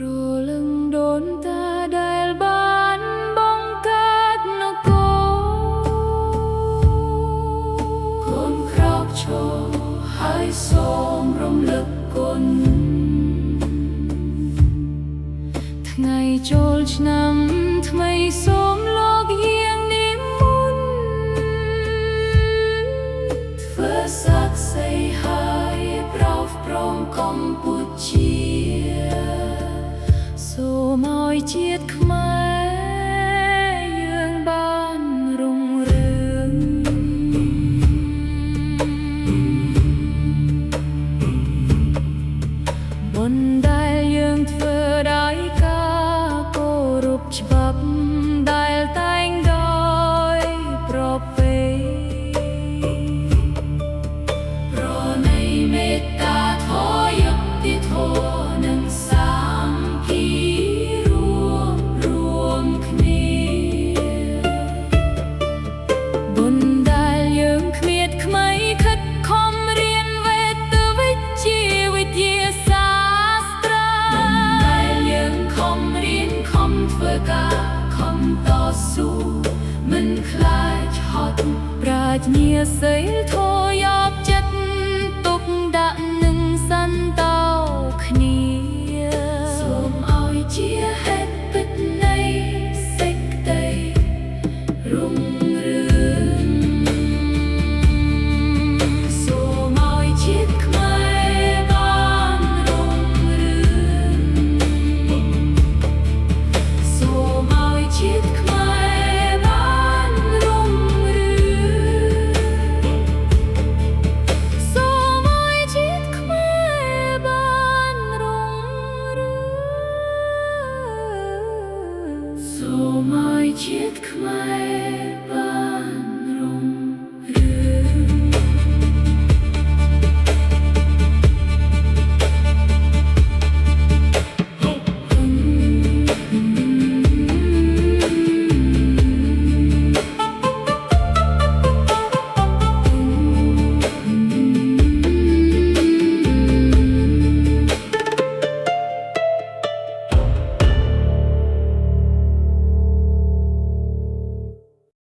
ព្រលឹងដូនតាដែលបានបង្កើតនគរកូនក្រោកឈរហើយសូមរំលឹកគុណថ្ងៃចូលឆ្នាំថ្មីសូមលោកយាងនិមន្តធ្វើស័ក្តិសិទ្ធិហើយប្រោសព្រំកម្ពុជាសូមឲ្យជាតិខ្មែរយើងបានរុងរឿងបុណ្យដែលយើងធ្វើដោយការគោរពច្បាប់ដែលតែងដោយប្រពៃប្រណីមេត្តាធម៌យុត្តិធម៌និងសាមគ្គីរួមគ្នាបុណ្យដែលយើងគ្មៀតខ្មៃខិតខំរៀនវេទវិជ្ជាវិទ្យាសាស្ត្របុណ្យដែលយើងខំរៀនខំធ្វើការខំតស៊ូមិនខ្លាចហត់ប្រាជ្ញាសីលធម៌យក